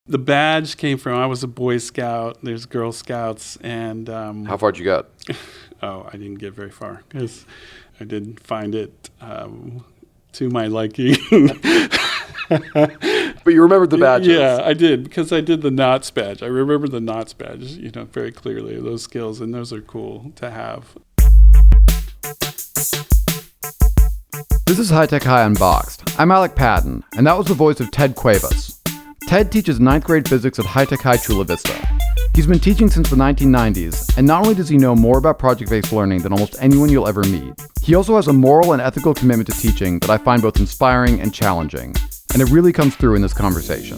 The badge came from, I was a Boy Scout, there's Girl Scouts, and... How far did you get? I didn't get very far, because I didn't find it to my liking. But you remembered the badges. Yeah, I did, because I did the Knots badge. I remember the Knots badge, very clearly, those skills, and those are cool to have. This is High Tech High Unboxed. I'm Alec Patton, and that was the voice of Ted Cuevas. Ted teaches 9th grade physics at High Tech High Chula Vista. He's been teaching since the 1990s, and not only does he know more about project-based learning than almost anyone you'll ever meet, he also has a moral and ethical commitment to teaching that I find both inspiring and challenging, and it really comes through in this conversation.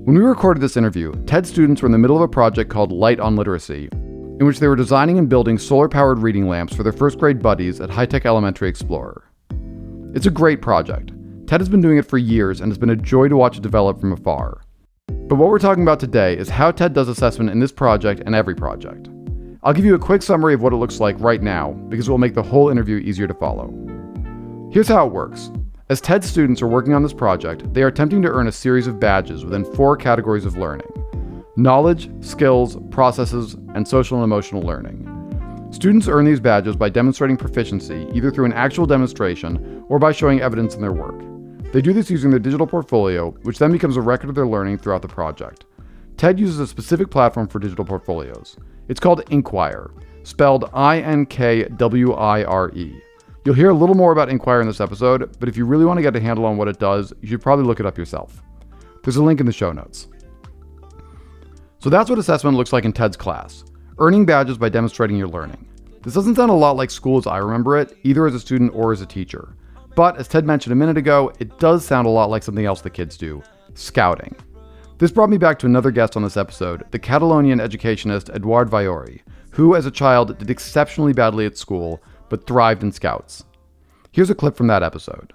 When we recorded this interview, Ted's students were in the middle of a project called Light on Literacy, in which they were designing and building solar-powered reading lamps for their first grade buddies at High Tech Elementary Explorer. It's a great project. Ted has been doing it for years, and it's been a joy to watch it develop from afar. But what we're talking about today is how Ted does assessment in this project and every project. I'll give you a quick summary of what it looks like right now, because it will make the whole interview easier to follow. Here's how it works. As Ted's students are working on this project, they are attempting to earn a series of badges within 4 categories of learning: knowledge, skills, processes, and social and emotional learning. Students earn these badges by demonstrating proficiency either through an actual demonstration or by showing evidence in their work. They do this using their digital portfolio, which then becomes a record of their learning throughout the project. Ted uses a specific platform for digital portfolios. It's called Inquire, spelled Inkwire. You'll hear a little more about Inquire in this episode, but if you really want to get a handle on what it does, you should probably look it up yourself. There's a link in the show notes. So that's what assessment looks like in Ted's class, earning badges by demonstrating your learning. This doesn't sound a lot like school as I remember it, either as a student or as a teacher. But as Ted mentioned a minute ago, it does sound a lot like something else the kids do: scouting. This brought me back to another guest on this episode, the Catalonian educationist Eduard Vallori, who as a child did exceptionally badly at school, but thrived in scouts. Here's a clip from that episode.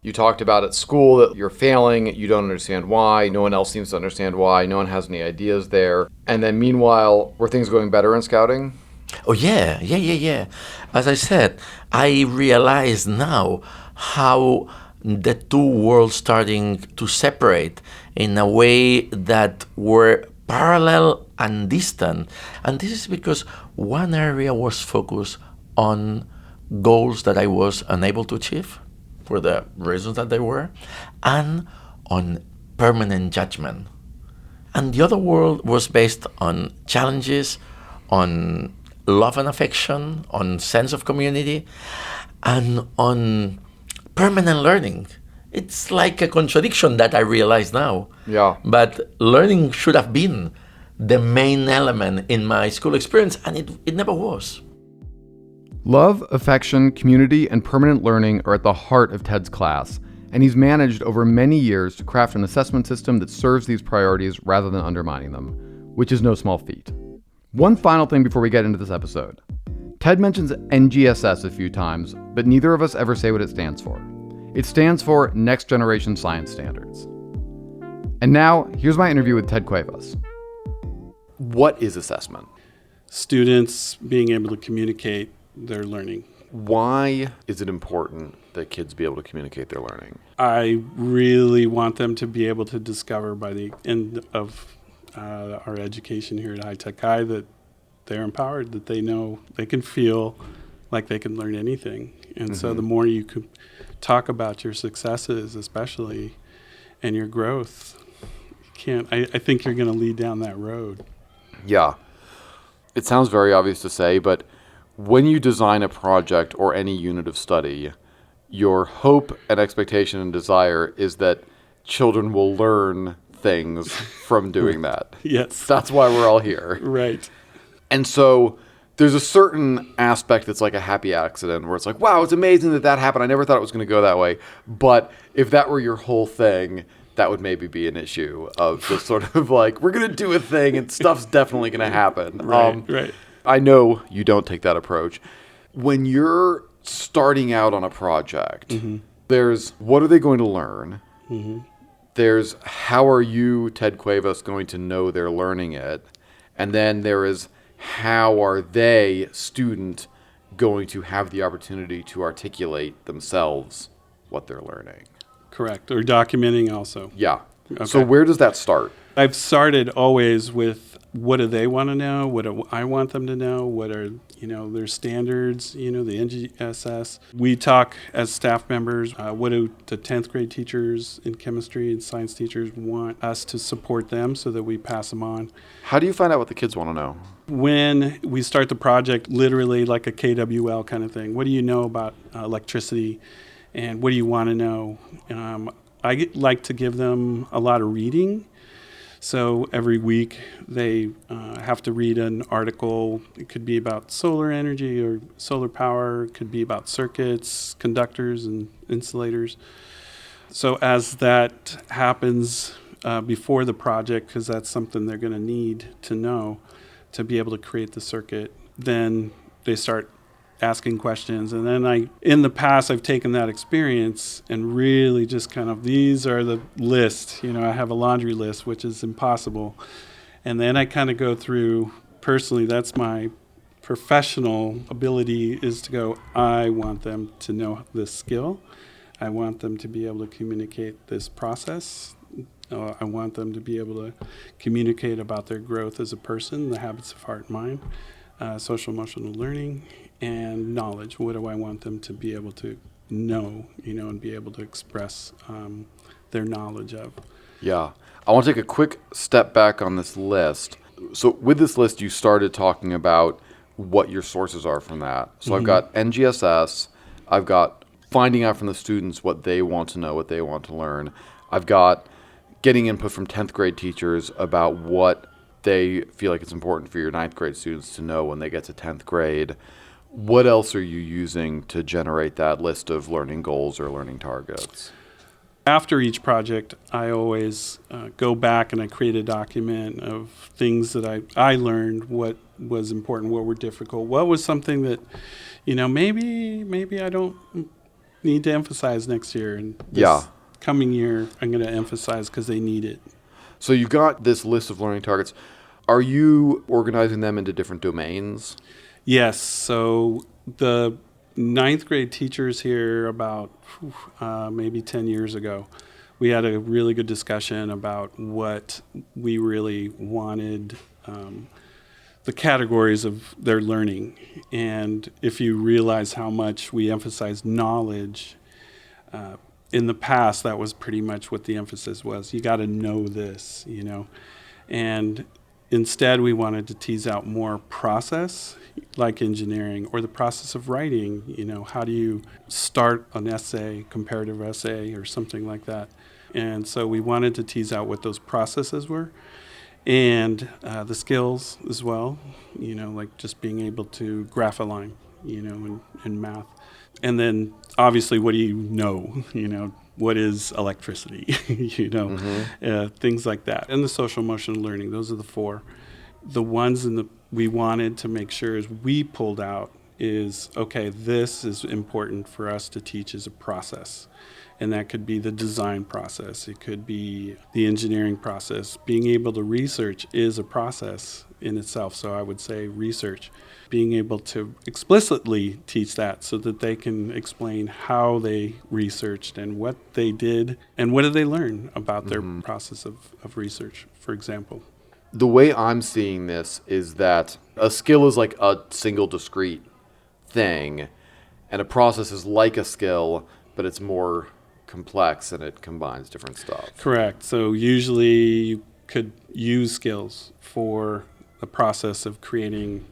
You talked about at school that you're failing, you don't understand why, no one else seems to understand why, no one has any ideas there. And then meanwhile, were things going better in scouting? Oh, yeah. As I said, I realize now how the two worlds starting to separate in a way that were parallel and distant. And this is because one area was focused on goals that I was unable to achieve for the reasons that they were, and on permanent judgment. And the other world was based on challenges, on love and affection, on sense of community, and on permanent learning. It's like a contradiction that I realize now. Yeah. But learning should have been the main element in my school experience, and it never was. Love, affection, community, and permanent learning are at the heart of Ted's class, and he's managed over many years to craft an assessment system that serves these priorities rather than undermining them, which is no small feat. One final thing before we get into this episode. Ted mentions NGSS a few times, but neither of us ever say what it stands for. It stands for Next Generation Science Standards. And now, here's my interview with Ted Cuevas. What is assessment? Students being able to communicate their learning. Why is it important that kids be able to communicate their learning? I really want them to be able to discover by the end of our education here at High Tech High that they're empowered, that they know they can feel like they can learn anything. And so the more you could talk about your successes, especially, and your growth, I think you're going to lead down that road. Yeah. It sounds very obvious to say, but when you design a project or any unit of study, your hope and expectation and desire is that children will learn things from doing that. Yes. That's why we're all here. Right. And so there's a certain aspect that's like a happy accident where it's like, wow, it's amazing that happened. I never thought it was going to go that way. But if that were your whole thing, that would maybe be an issue of just sort of like, we're going to do a thing and stuff's definitely going to happen. Right. I know you don't take that approach. When you're starting out on a project, there's what are they going to learn? There's how are you, Ted Cuevas, going to know they're learning it? And then there is how are they, student, going to have the opportunity to articulate themselves what they're learning? Correct. Or documenting also. Yeah. So where does that start? I've started always with what do they want to know? What do I want them to know? What are, their standards, the NGSS. We talk as staff members, what do the 10th grade teachers in chemistry and science teachers want us to support them so that we pass them on. How do you find out what the kids want to know? When we start the project, literally like a KWL kind of thing, what do you know about electricity and what do you want to know? I like to give them a lot of reading. So every week they have to read an article. It could be about solar energy or solar power. It could be about circuits, conductors, and insulators. So as that happens before the project, because that's something they're going to need to know to be able to create the circuit, then they start asking questions. And then in the past, I've taken that experience and really just kind of, these are the list, I have a laundry list, which is impossible. And then I kind of go through, personally, that's my professional ability, is to go, I want them to know this skill. I want them to be able to communicate this process. I want them to be able to communicate about their growth as a person, the habits of heart and mind, social emotional learning, and knowledge. What do I want them to be able to know, and be able to express their knowledge of? Yeah. I want to take a quick step back on this list. So with this list, you started talking about what your sources are from that. So I've got NGSS. I've got finding out from the students what they want to know, what they want to learn. I've got getting input from 10th grade teachers about what they feel like it's important for your 9th grade students to know when they get to 10th grade. What else are you using to generate that list of learning goals or learning targets? After each project, I always go back and I create a document of things that I learned, what was important, what were difficult, what was something that, maybe I don't need to emphasize next year. And this coming year, I'm going to emphasize because they need it. So you've got this list of learning targets. Are you organizing them into different domains? Yes. So the 9th grade teachers here about maybe 10 years ago, we had a really good discussion about what we really wanted, the categories of their learning. And if you realize how much we emphasize knowledge, in the past, that was pretty much what the emphasis was. You got to know this, And instead, we wanted to tease out more process, like engineering, or the process of writing. How do you start an essay, comparative essay, or something like that? And so we wanted to tease out what those processes were, and the skills as well. Like just being able to graph a line, in math. And then obviously, what do you know? What is electricity? Things like that. And the social emotional learning. Those are the 4. The ones we wanted to make sure is we pulled out is, okay, this is important for us to teach as a process. And that could be the design process. It could be the engineering process. Being able to research is a process in itself. So I would say research. Being able to explicitly teach that so that they can explain how they researched and what they did and what did they learn about their process of research, for example. The way I'm seeing this is that a skill is like a single discrete thing, and a process is like a skill, but it's more complex and it combines different stuff. Correct. So usually you could use skills for the process of creating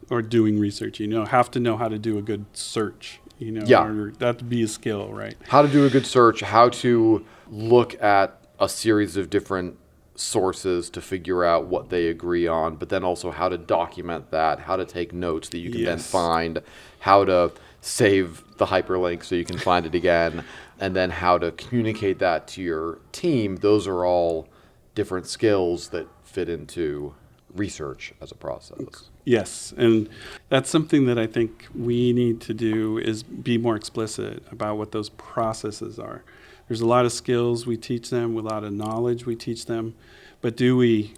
or doing research. Have to know how to do a good search. Or that would be a skill, right? How to do a good search, how to look at a series of different sources to figure out what they agree on, but then also how to document that, how to take notes that you can then find, how to save the hyperlink so you can find it again, and then how to communicate that to your team. Those are all different skills that fit into research as a process. Yes, and that's something that I think we need to do is be more explicit about what those processes are. There's a lot of skills we teach them, a lot of knowledge we teach them, but do we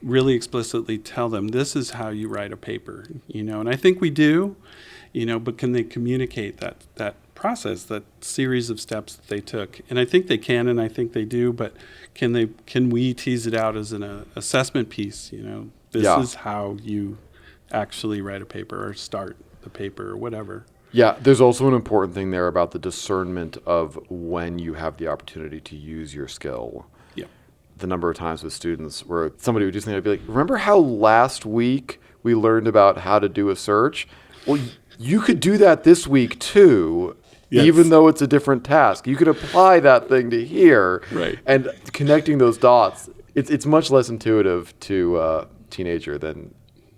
really explicitly tell them this is how you write a paper? And I think we do, but can they communicate that process, that series of steps that they took. And I think they can, and I think they do, but can we tease it out as an assessment piece? This is how you actually write a paper or start the paper or whatever. Yeah, there's also an important thing there about the discernment of when you have the opportunity to use your skill. Yeah. The number of times with students where somebody would do something, I'd be like, remember how last week we learned about how to do a search? Well, you could do that this week too, yes. Even though it's a different task. You could apply that thing to here. Right. And connecting those dots, it's much less intuitive to a teenager than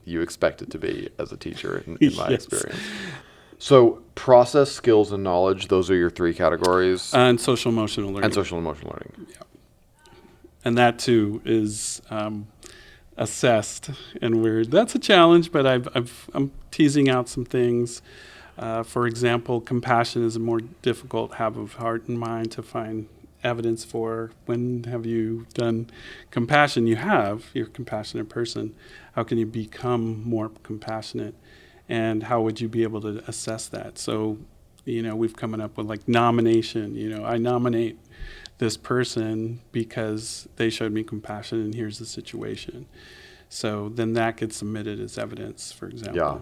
you expect it to be as a teacher in my Yes. experience. So process, skills, and knowledge, those are your three categories. And social emotional learning. And social emotional learning. Yeah. And that too is assessed, and that's a challenge, but I'm teasing out some things. For example, compassion is a more difficult habit of heart and mind to find evidence for. When have you done compassion? You're a compassionate person. How can you become more compassionate? And how would you be able to assess that? So, we've come up with like nomination. I nominate this person because they showed me compassion and here's the situation. So then that gets submitted as evidence, for example. Yeah.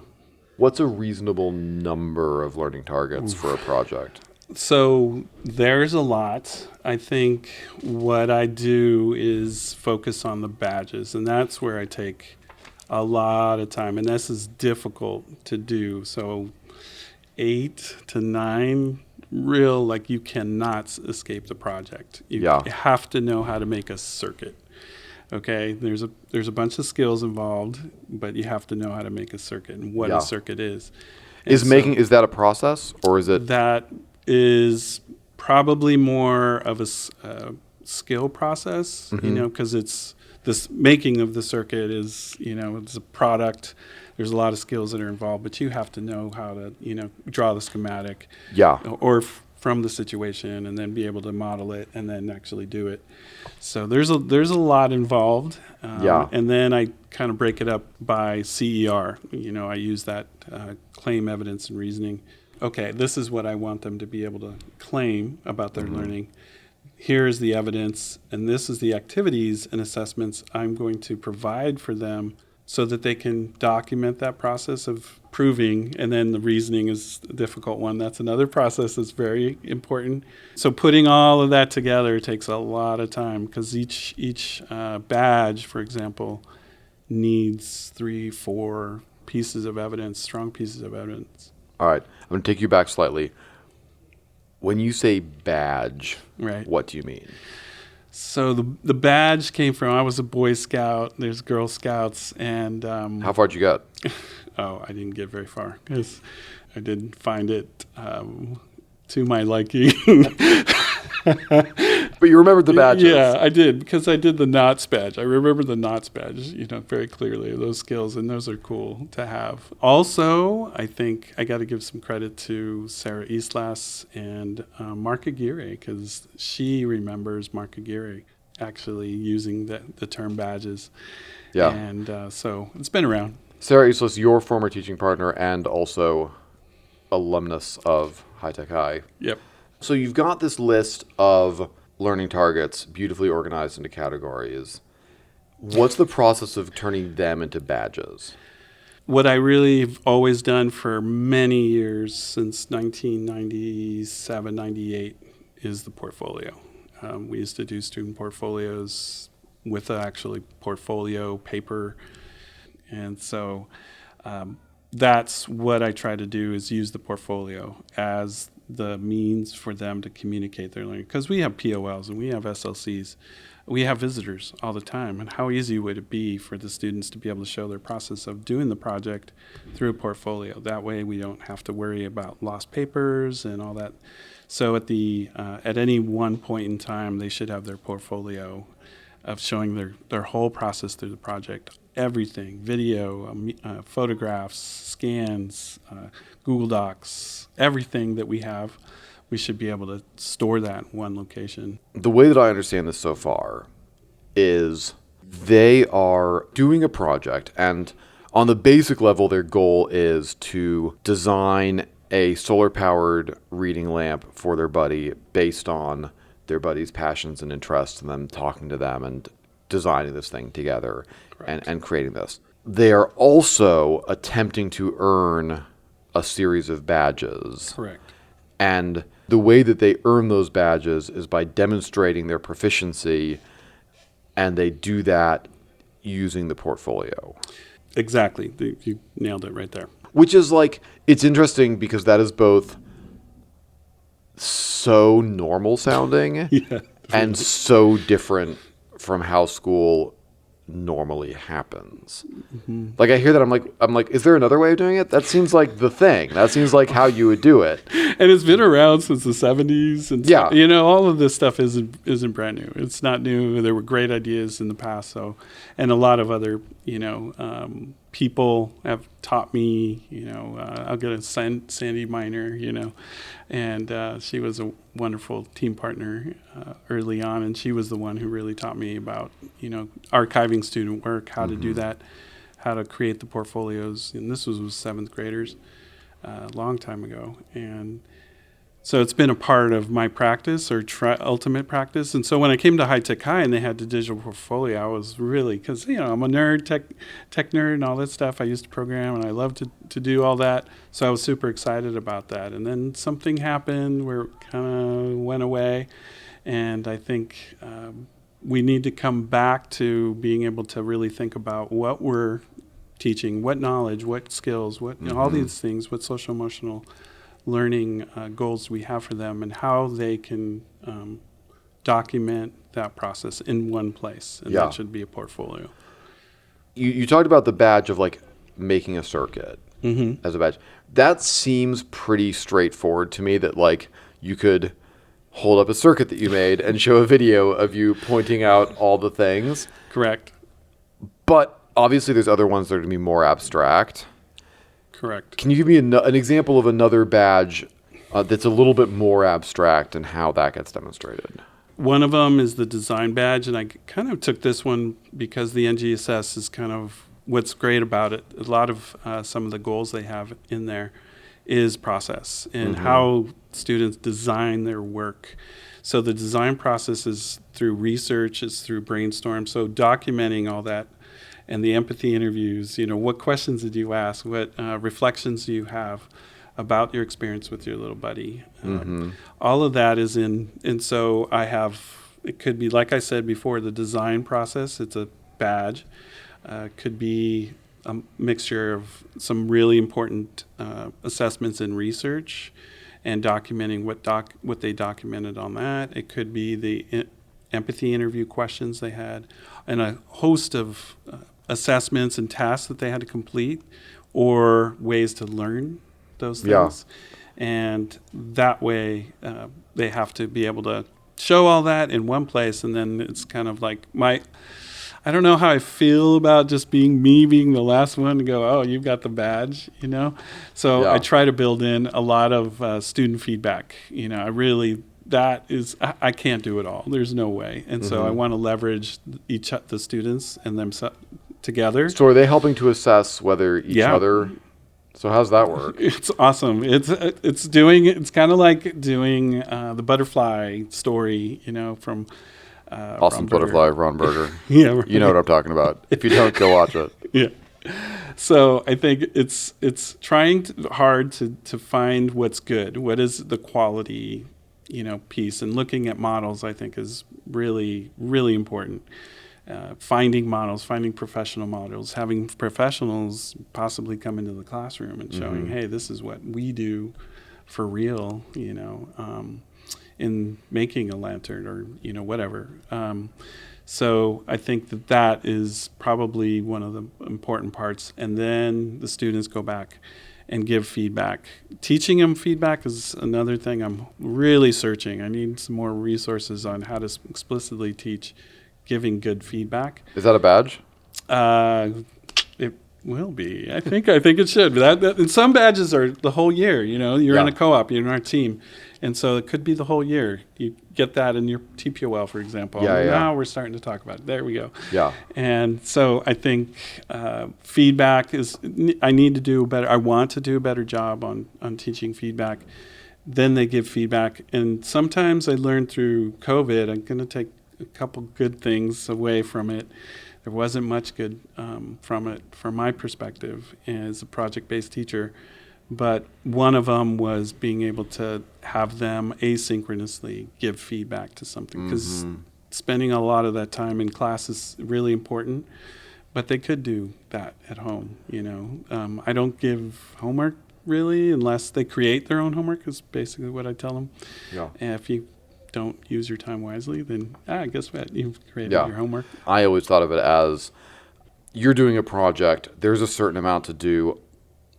What's a reasonable number of learning targets for a project? So there's a lot. I think what I do is focus on the badges, and that's where I take a lot of time, and this is difficult to do. So 8 to 9, you cannot escape the project. You have to know how to make a circuit. Okay, there's a bunch of skills involved, but you have to know how to make a circuit and what a circuit is. And is that a process, or is it? That is probably more of a skill process, because it's this making of the circuit is, it's a product. There's a lot of skills that are involved, but you have to know how to, draw the schematic. Yeah. Or from the situation, and then be able to model it and then actually do it. So there's a lot involved. And then I kind of break it up by CER. I use that claim, evidence, and reasoning. Okay, this is what I want them to be able to claim about their learning. Here's the evidence, and this is the activities and assessments I'm going to provide for them so that they can document that process of proving. And then the reasoning is a difficult one. That's another process that's very important. So putting all of that together takes a lot of time, because each badge, for example, needs 3-4 pieces of evidence, strong pieces of evidence. All right, I'm going to take you back slightly. When you say badge, right, what do you mean? So the badge came from, I was a Boy Scout, there's Girl Scouts, and... How far did you get? I didn't get very far, because I didn't find it to my liking. But you remembered the badges. Yeah, I did, because I did the Knots badge. I remember the Knots badge, very clearly, those skills, and those are cool to have. Also, I think I got to give some credit to Sarah Eastlass and Mark Aguirre, because she remembers Mark Aguirre actually using the term badges. Yeah. And so it's been around. Sarah Eastlass, your former teaching partner and also alumnus of High Tech High. Yep. So you've got this list of learning targets beautifully organized into categories. What's the process of turning them into badges? What I really have always done for many years, since 1997, 98, is the portfolio. We used to do student portfolios with actually portfolio paper. And so that's what I try to do, is use the portfolio as the means for them to communicate their learning. Because we have POLs and we have SLCs. We have visitors all the time. And how easy would it be for the students to be able to show their process of doing the project through a portfolio? That way we don't have to worry about lost papers and all that. So at any one point in time, they should have their portfolio of showing their whole process through the project. Everything, video, photographs, scans, Google Docs, everything that we have, we should be able to store that in one location. The way that I understand this so far is they are doing a project, and on the basic level, their goal is to design a solar-powered reading lamp for their buddy based on their buddy's passions and interests, and them talking to them and designing this thing together and creating this. They are also attempting to earn a series of badges. Correct. And the way that they earn those badges is by demonstrating their proficiency, and they do that using the portfolio. Exactly. You nailed it right there. Which is like, it's interesting because that is both so normal sounding and so different from how school normally happens. Like I hear that, I'm like, is there another way of doing it? That seems like the thing. That seems like how you would do it. And it's been around since the 70s. And Yeah. you know, all of this stuff isn't brand new. It's not new. There were great ideas in the past. So, and a lot of other, people have taught me, I'll get a Sandy Miner, and she was a wonderful team partner early on. And she was the one who really taught me about, archiving student work, how to do that, how to create the portfolios. And this was with 7th graders a long time ago. And so it's been a part of my practice or ultimate practice. And so when I came to High Tech High and they had the digital portfolio, I was really, because, I'm a nerd, tech nerd and all that stuff. I used to program and I love to do all that. So I was super excited about that. And then something happened where it kind of went away. And I think we need to come back to being able to really think about what we're teaching, what knowledge, what skills, what all these things, what social emotional learning goals we have for them, and how they can document that process in one place. And that should be a portfolio. You talked about the badge of like making a circuit as a badge. That seems pretty straightforward to me, that like you could hold up a circuit that you made and show a video of you pointing out all the things. Correct. But obviously there's other ones that are going to be more abstract. Correct. Can you give me an example of another badge that's a little bit more abstract and how that gets demonstrated? One of them is the design badge, and I kind of took this one because the NGSS is kind of what's great about it. A lot of some of the goals they have in there is process and how students design their work. So the design process is through research, it's through brainstorm. So documenting all that and the empathy interviews, what questions did you ask? What reflections do you have about your experience with your little buddy? All of that is in, and so it could be, like I said before, the design process, it's a badge. Could be a mixture of some really important assessments and research and documenting what they documented on that. It could be the empathy interview questions they had, and a host of assessments and tasks that they had to complete, or ways to learn those things. And that way they have to be able to show all that in one place. And then it's kind of like I don't know how I feel about just being the last one to go, oh, you've got the badge, So I try to build in a lot of student feedback. I can't do it all. There's no way. And so I want to leverage the students and them together. So are they helping to assess whether each other? So how's that work? It's awesome. It's kind of like doing the butterfly story, from Awesome Butterfly, Ron Berger. Yeah, right. You know what I'm talking about. If you don't, go watch it. Yeah. So I think it's trying hard to find what's good. What is the quality, piece, and looking at models, I think, is really, really important. Finding models, finding professional models, having professionals possibly come into the classroom and showing, hey, this is what we do for real, in making a lantern or, whatever. So I think that is probably one of the important parts. And then the students go back and give feedback. Teaching them feedback is another thing I'm really searching. I need some more resources on how to explicitly teach giving good feedback. Is that a badge? will be. I think it should. And some badges are the whole year. You're in a co-op, you're in our team, and so it could be the whole year. You get that in your TPOL, for example. Now we're starting to talk about it. There we go. Yeah. And so I think feedback is. I need to do better. I want to do a better job on teaching feedback. Then they give feedback, and sometimes I learned through COVID. I'm going to take a couple good things away from it. There wasn't much good from it, from my perspective as a project-based teacher. But one of them was being able to have them asynchronously give feedback to something. Because spending a lot of that time in class is really important. But they could do that at home, I don't give homework, really, unless they create their own homework, is basically what I tell them. Yeah. And if you don't use your time wisely, then guess what? You've created your homework. I always thought of it as you're doing a project. There's a certain amount to do.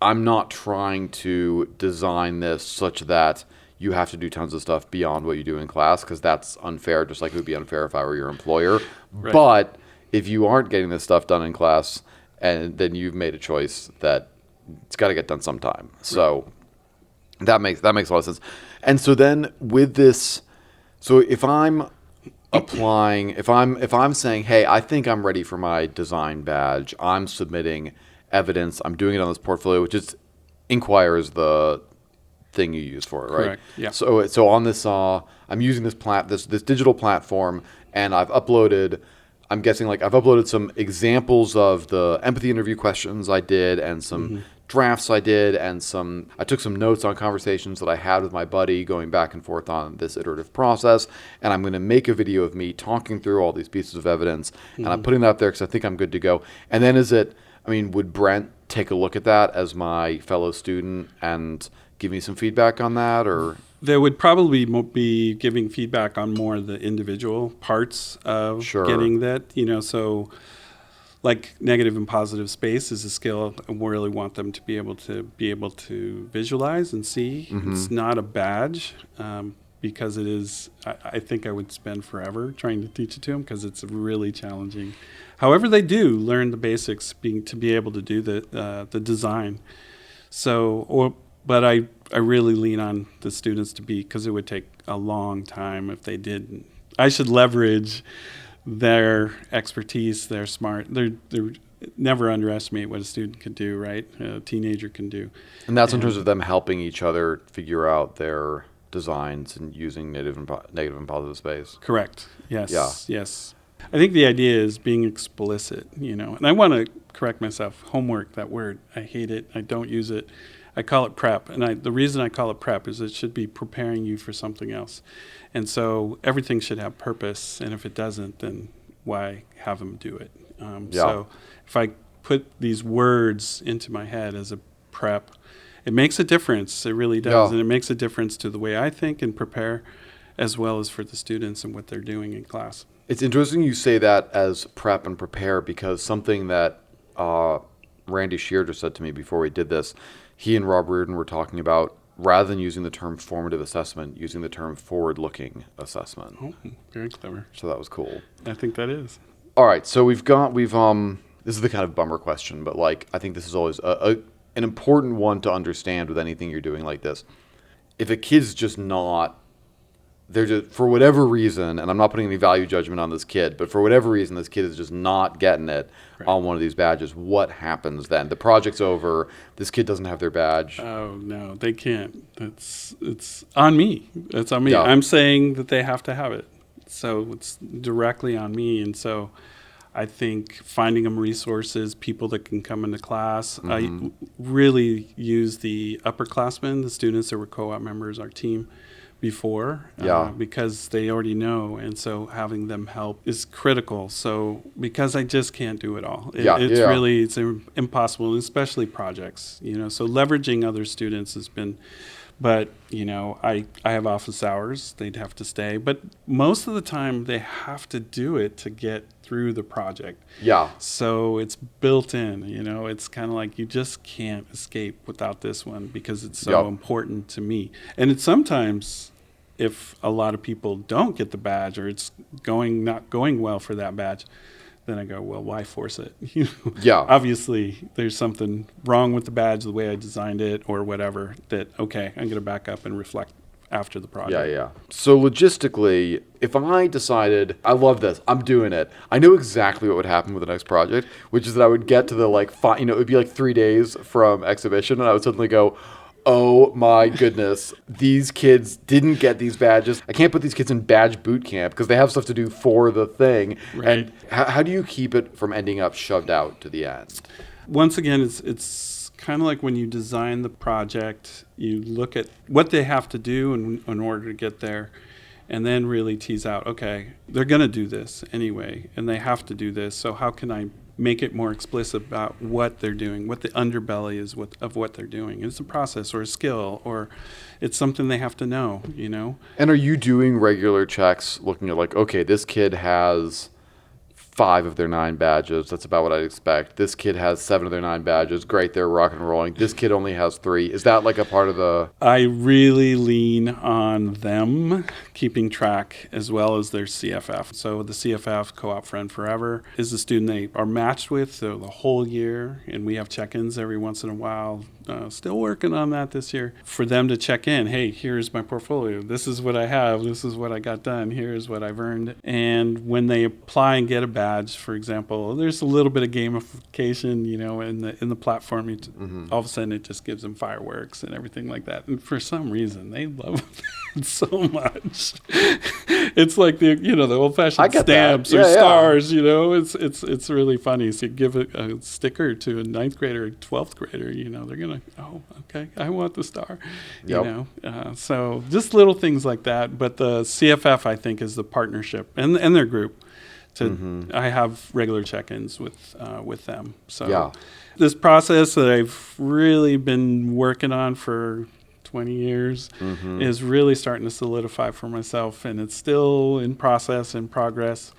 I'm not trying to design this such that you have to do tons of stuff beyond what you do in class, because that's unfair, just like it would be unfair if I were your employer. Right. But if you aren't getting this stuff done in class, and then you've made a choice that it's got to get done sometime. So that makes a lot of sense. And so then with this, so if I'm applying, if I'm saying, hey, I think I'm ready for my design badge, I'm submitting evidence, I'm doing it on this portfolio, which is Inquire is the thing you use for it, right? Correct. Yeah. So on this, I'm using this digital platform, and I've uploaded. I'm guessing I've uploaded some examples of the empathy interview questions I did, and some drafts I did, and I took some notes on conversations that I had with my buddy going back and forth on this iterative process, and I'm going to make a video of me talking through all these pieces of evidence, and I'm putting that up there because I think I'm good to go. And then would Brent take a look at that as my fellow student and give me some feedback on that, or? There would probably be giving feedback on more of the individual parts of getting that, so like negative and positive space is a skill I really want them to be able to visualize and see. It's not a badge because it is, I think I would spend forever trying to teach it to them because it's really challenging. However, they do learn the basics to be able to do the design. But I really lean on the students because it would take a long time if they didn't. I should leverage their expertise. They're smart. They're never underestimate what a student can do, right? A teenager can do. And that's in terms of them helping each other figure out their designs and using negative and positive space. Correct. Yes. Yeah. Yes. I think the idea is being explicit, and I want to correct myself. Homework, that word, I hate it. I don't use it. I call it prep, and the reason I call it prep is it should be preparing you for something else. And so everything should have purpose, and if it doesn't, then why have them do it? So if I put these words into my head as a prep, it makes a difference. It really does, and it makes a difference to the way I think and prepare, as well as for the students and what they're doing in class. It's interesting you say that as prep and prepare, because something that Randy Shear just said to me before we did this, he and Rob Reardon were talking about, rather than using the term formative assessment, using the term forward-looking assessment. Oh, very clever. So that was cool. I think that is. All right, so we've this is the kind of bummer question, but I think this is always an important one to understand with anything you're doing like this. If a kid's just not, they're just, for whatever reason, and I'm not putting any value judgment on this kid, but for whatever reason, this kid is just not getting it on one of these badges, what happens then? The project's over, this kid doesn't have their badge. Oh, no, they can't. It's on me. It's on me. Yeah. I'm saying that they have to have it. So it's directly on me. And so I think finding them resources, people that can come into class. I really use the upperclassmen, the students that were co-op members, our team, before because they already know, and so having them help is critical. So because I just can't do it all, it's impossible, especially projects, so leveraging other students has been, but I have office hours, they'd have to stay, but most of the time they have to do it to get through the project. So it's built in, it's kind of like you just can't escape without this one because it's so important to me. And it's sometimes, if a lot of people don't get the badge or it's not going well for that badge, then I go, well, why force it? Yeah. Obviously, there's something wrong with the badge, the way I designed it, or whatever. That okay, I'm going to back up and reflect after the project. Yeah. So logistically, if I decided, I love this, I'm doing it, I know exactly what would happen with the next project, which is that I would get to the it would be like 3 days from exhibition, and I would suddenly go, oh my goodness, these kids didn't get these badges. I can't put these kids in badge boot camp because they have stuff to do for the thing. Right. And how do you keep it from ending up shoved out to the end? Once again, it's kind of like when you design the project, you look at what they have to do in order to get there, and then really tease out, okay, they're going to do this anyway, and they have to do this, so how can I make it more explicit about what they're doing, what the underbelly is of what they're doing. It's a process or a skill, or it's something they have to know, And are you doing regular checks looking at okay, this kid has 5 of their 9 badges. That's about what I'd expect. This kid has 7 of their 9 badges. Great, they're rock and rolling. This kid only has 3. Is that a part of the... I really lean on them keeping track as well as their CFF. So the CFF, Co-op Friend Forever, is the student they are matched with the whole year, and we have check-ins every once in a while. Still working on that this year. For them to check in, hey, here's my portfolio. This is what I have. This is what I got done. Here's what I've earned. And when they apply and get a badge, for example, there's a little bit of gamification, in the platform. All of a sudden, it just gives them fireworks and everything like that. And for some reason, they love it so much. It's like the old-fashioned stamps or stars. It's really funny. So you give a sticker to a 9th grader or 12th grader, they're gonna, oh, okay, I want the star. Yep. So just little things like that. But the CFF, I think, is the partnership and their group. I have regular check-ins with them. So this process that I've really been working on for 20 years is really starting to solidify for myself, and it's still in process and progress.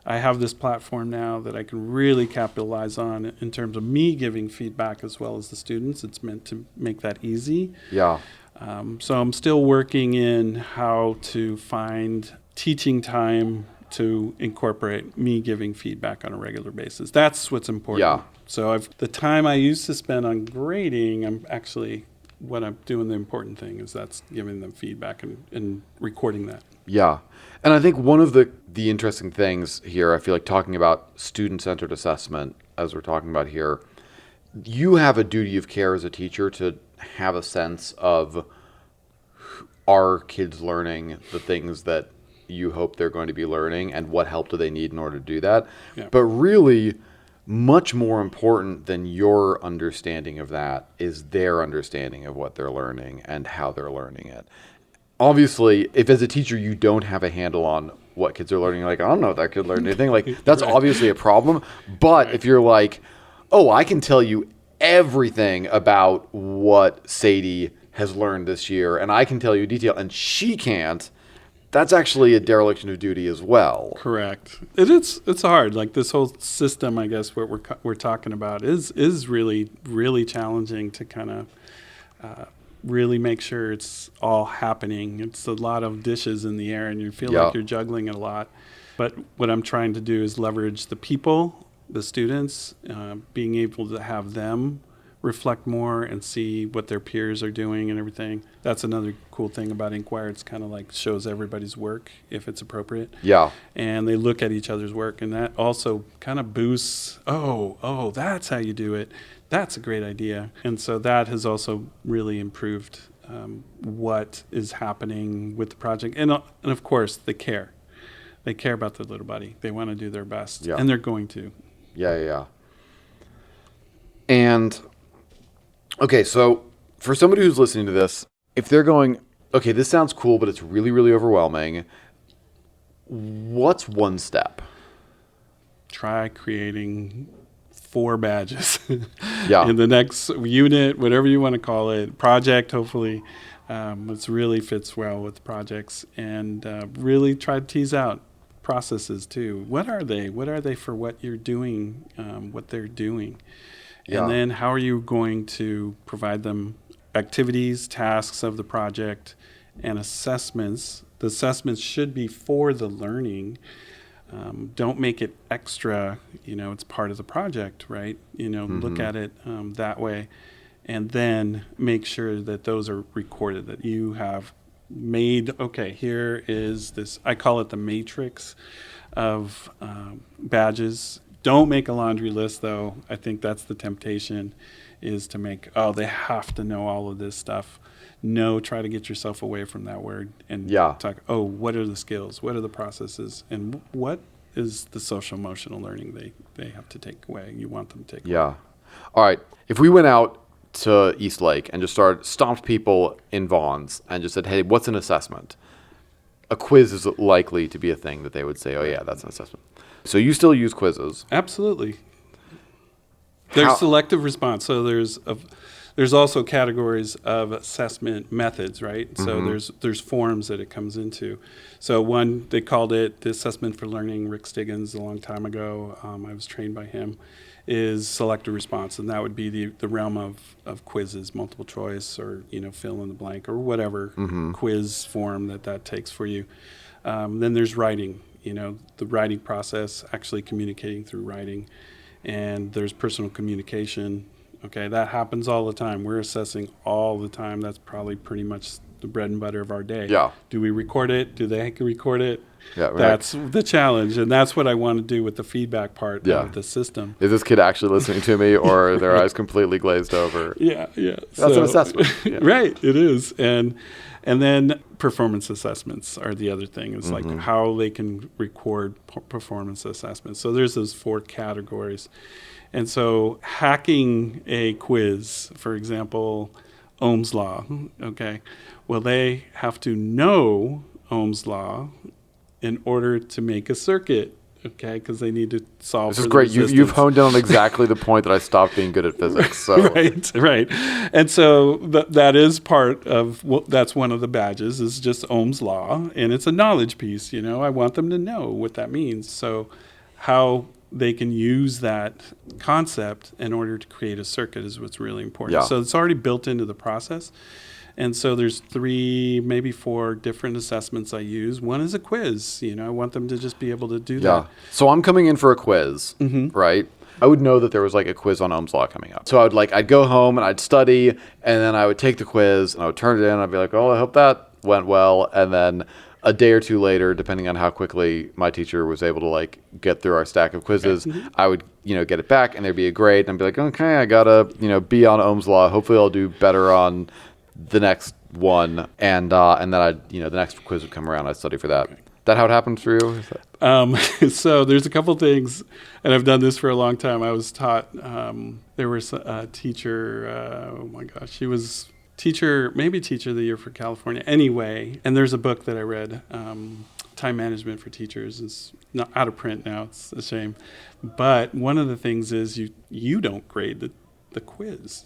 I have this platform now that I can really capitalize on in terms of me giving feedback as well as the students. It's meant to make that easy. Yeah. So I'm still working in how to find teaching time to incorporate me giving feedback on a regular basis. That's what's important. Yeah. So the time I used to spend on grading, what I'm doing, the important thing is that's giving them feedback and recording that. Yeah. And I think one of the interesting things here, I feel like talking about student-centered assessment, as we're talking about here, you have a duty of care as a teacher to have a sense of, are kids learning the things that you hope they're going to be learning, and what help do they need in order to do that? Yeah. But really, much more important than your understanding of that is their understanding of what they're learning and how they're learning it. Obviously, if as a teacher you don't have a handle on what kids are learning, I don't know if that kid learned anything, that's Right. obviously a problem. But Right. if you're oh, I can tell you everything about what Sadie has learned this year, and I can tell you detail, and she can't, that's actually a dereliction of duty as well. Correct. It's hard. This whole system, I guess, what we're talking about is really, really challenging to kind of really make sure it's all happening. It's a lot of dishes in the air, and you feel like you're juggling it a lot. But what I'm trying to do is leverage the people, the students, being able to have them reflect more and see what their peers are doing and everything. That's another cool thing about Inkwire. It's kind of shows everybody's work if it's appropriate. Yeah. And they look at each other's work, and that also kind of boosts, oh, that's how you do it. That's a great idea. And so that has also really improved what is happening with the project. And of course, they care. They care about the little buddy. They want to do their best, and they're going to. Yeah. And, okay, so for somebody who's listening to this, if they're going, okay, this sounds cool, but it's really, really overwhelming, what's one step? Try creating 4 badges Yeah. in the next unit, whatever you want to call it, project, hopefully. It really fits well with projects, and really try to tease out processes too. What are they? What are they for what you're doing, what they're doing? Yeah. And then how are you going to provide them activities, tasks of the project, and assessments? The assessments should be for the learning. Don't make it extra, it's part of the project, right? Look at it that way. And then make sure that those are recorded, that you have made, okay, here is this, I call it the matrix of badges. Don't make a laundry list, though. I think that's the temptation, is to make, they have to know all of this stuff. No, try to get yourself away from that word and talk, what are the skills? What are the processes? And what is the social emotional learning they have to take away? You want them to take away. Yeah. All right. If we went out to East Lake and just stomped people in Vaughn's and just said, hey, what's an assessment? A quiz is likely to be a thing that they would say, oh, yeah, that's an assessment. So you still use quizzes? Absolutely. There's selective response. So there's also categories of assessment methods, right? So there's forms that it comes into. So one, they called it the assessment for learning. Rick Stiggins, a long time ago, I was trained by him, is selective response, and that would be the realm of quizzes, multiple choice, or fill in the blank, or whatever quiz form that takes for you. Then there's writing. The writing process, actually communicating through writing, and there's personal communication. Okay, that happens all the time. We're assessing all the time. That's probably pretty much the bread and butter of our day. Yeah. Do we record it? Do they record it? Yeah. Right. That's the challenge, and that's what I want to do with the feedback part of the system. Is this kid actually listening to me, or are their eyes completely glazed over? Yeah. That's an assessment. Yeah. Right, it is. And then performance assessments are the other thing. It's like how they can record performance assessments. So there's those 4 categories. And so hacking a quiz, for example, Ohm's law, okay, well, they have to know Ohm's law in order to make a circuit, okay, because they need to solve. This is great. You've honed in on exactly the point that I stopped being good at physics. So. Right. And so that is part of, that's one of the badges, is just Ohm's law, and it's a knowledge piece. I want them to know what that means. So how they can use that concept in order to create a circuit is what's really important. Yeah. So it's already built into the process. And so there's 3, maybe 4 different assessments I use. One is a quiz. I want them to just be able to do that. So I'm coming in for a quiz, right? I would know that there was like a quiz on Ohm's law coming up. So I'd go home and I'd study, and then I would take the quiz and I would turn it in. I'd be like, I hope that went well. And then a day or 2 later, depending on how quickly my teacher was able to get through our stack of quizzes, I would, get it back and there'd be a grade, and I'd be like, okay, I got a, B on Ohm's law. Hopefully I'll do better on the next one. And then the next quiz would come around. I'd study for that. That how it happened for you? So there's a couple things, and I've done this for a long time. I was taught, there was a teacher, she was maybe teacher of the year for California. Anyway, and there's a book that I read, Time Management for Teachers. It's not out of print now. It's a shame. But one of the things is you don't grade the quiz,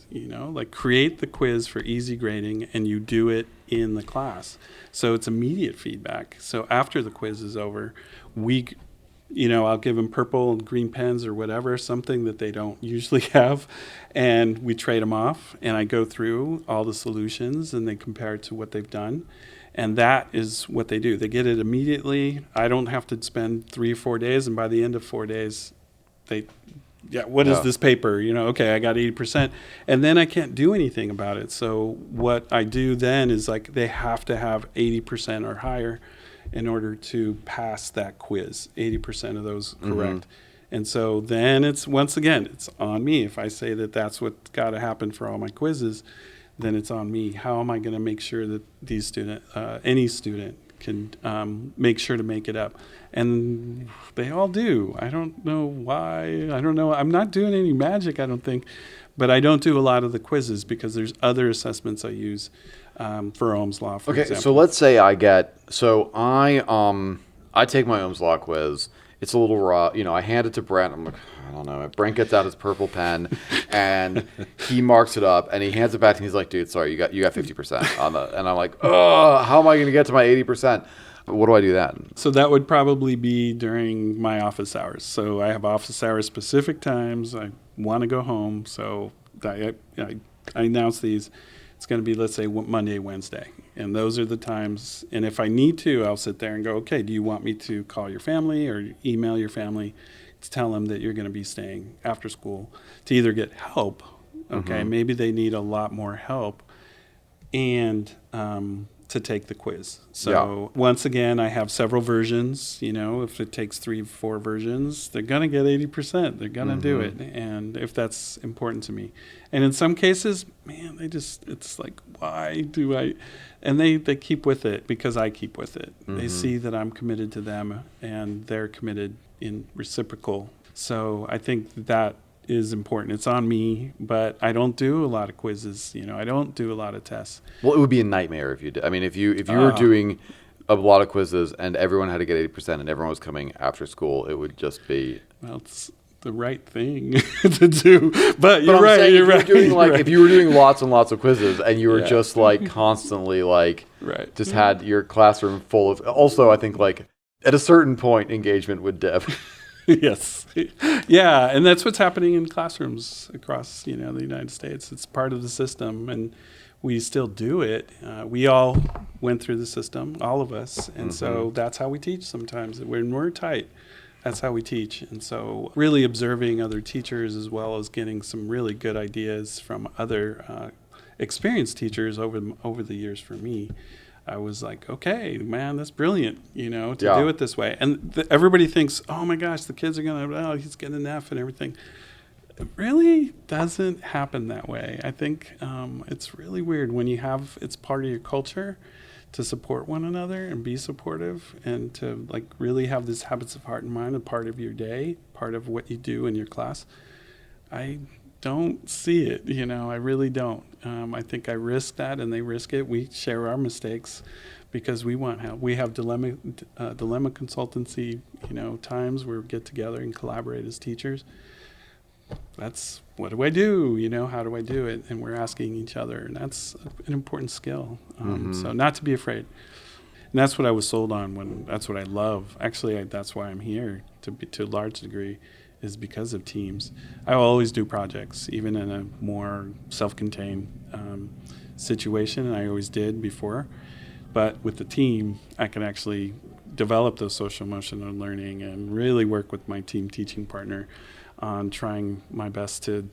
create the quiz for easy grading, and you do it in the class. So it's immediate feedback. So after the quiz is over, I'll give them purple and green pens or whatever, something that they don't usually have, and we trade them off, and I go through all the solutions, and they compare it to what they've done, and that is what they do. They get it immediately. I don't have to spend 3 or 4 days, and by the end of 4 days, what is this paper? Okay, I got 80%, and then I can't do anything about it. So what I do then is they have to have 80% or higher in order to pass that quiz, 80% of those correct. And so then it's on me. If I say that that's what's got to happen for all my quizzes, then it's on me. How am I going to make sure that any student can make sure to make it up? And they all do. I don't know why. I don't know. I'm not doing any magic, I don't think. But I don't do a lot of the quizzes because there's other assessments I use for Ohm's Law, for example. So let's say I take my Ohm's Law quiz. It's a little raw. I hand it to Brent. I'm like, I don't know. Brent gets out his purple pen, and he marks it up, and he hands it back to me. He's like, dude, sorry, you got 50% on the. And I'm like, how am I going to get to my 80%? What do I do then? So that would probably be during my office hours. So I have office hours, specific times. I want to go home, so I announce these. it's going to be, let's say, Monday, Wednesday. And those are the times. And if I need to, I'll sit there and go, okay, do you want me to call your family or email your family to tell them that you're going to be staying after school to either get help? Okay, maybe they need a lot more help, and to take the quiz. So once again, I have several versions. If it takes 3-4 versions, they're going to get 80%. They're going to do it. And if that's important to me. And in some cases, man, it's like, why do I? And they keep with it because I keep with it. They see that I'm committed to them and they're committed in reciprocal. So I think that is important. It's on me, but I don't do a lot of quizzes. I don't do a lot of tests. Well, it would be a nightmare if you did. I mean, if you were doing a lot of quizzes and everyone had to get 80% and everyone was coming after school, it would just be. Well, it's the right thing to do. But you're right. Saying, you're right. If you were doing lots and lots of quizzes and you were just like constantly like, just had your classroom full of. Also, I think like at a certain point, engagement would dip. Yes. Yeah. And that's what's happening in classrooms across, the United States. It's part of the system, and we still do it. We all went through the system, all of us. And so that's how we teach sometimes. When we're tight, that's how we teach. And so really observing other teachers as well as getting some really good ideas from other experienced teachers over the years for me. I was like, okay, man, that's brilliant, to do it this way. And everybody thinks, oh my gosh, the kids are he's getting an F and everything. It really doesn't happen that way. I think it's really weird when it's part of your culture to support one another and be supportive and to like really have these habits of heart and mind a part of your day, part of what you do in your class. I don't see it, I really don't. I think I risk that and they risk it. We share our mistakes because we want help. We have dilemma consultancy, times where we get together and collaborate as teachers. That's what do I do? How do I do it? And we're asking each other, and that's an important skill. So not to be afraid. And that's what I was sold on that's what I love. Actually, that's why I'm here to a large degree. Is because of teams. I will always do projects, even in a more self-contained situation, and I always did before. But with the team, I can actually develop those social emotional learning and really work with my team teaching partner on trying my best to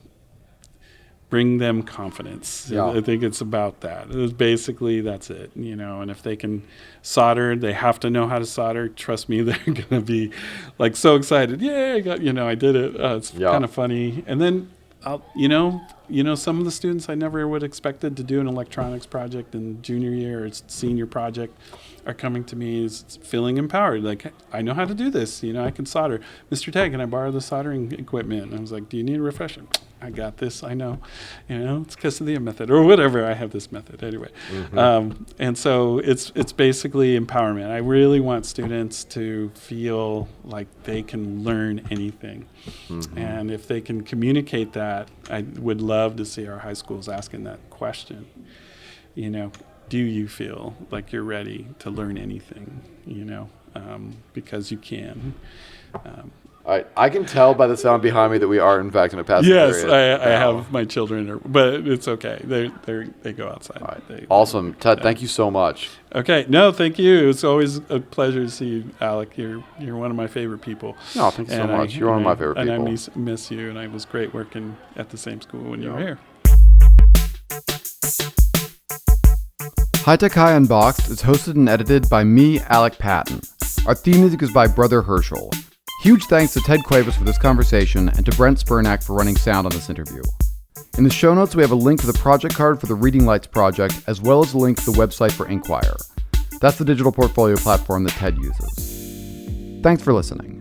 bring them confidence. Yeah. I think it's about that. That's it, and if they can solder, they have to know how to solder. Trust me, they're going to be like so excited. Yeah, I did it. It's kind of funny. And then, some of the students I never would expected to do an electronics project in junior year or senior project are coming to me is feeling empowered. Like, I know how to do this. I can solder. Mr. Ted, can I borrow the soldering equipment? And I was like, do you need a refresher? I got this. I know. It's because of the method or whatever. I have this method anyway. And so it's basically empowerment. I really want students to feel like they can learn anything. And if they can communicate that, I would love to see our high schools asking that question. Do you feel like you're ready to learn anything? Because you can. I can tell by the sound behind me that we are in fact in a passive yes, period. I have my children, but it's okay. They go outside. Right. Awesome, Ted. Thank you so much. Okay, no, thank you. It's always a pleasure to see you, Alec. You're one of my favorite people. No, thank you so much. You're one of my favorite people. And I miss you, and it was great working at the same school when you were here. High Tech High Unboxed is hosted and edited by me, Alec Patton. Our theme music is by Brother Herschel. Huge thanks to Ted Cuevas for this conversation and to Brent Spurnack for running sound on this interview. In the show notes, we have a link to the project card for the Reading Lights project, as well as a link to the website for Inquire. That's the digital portfolio platform that Ted uses. Thanks for listening.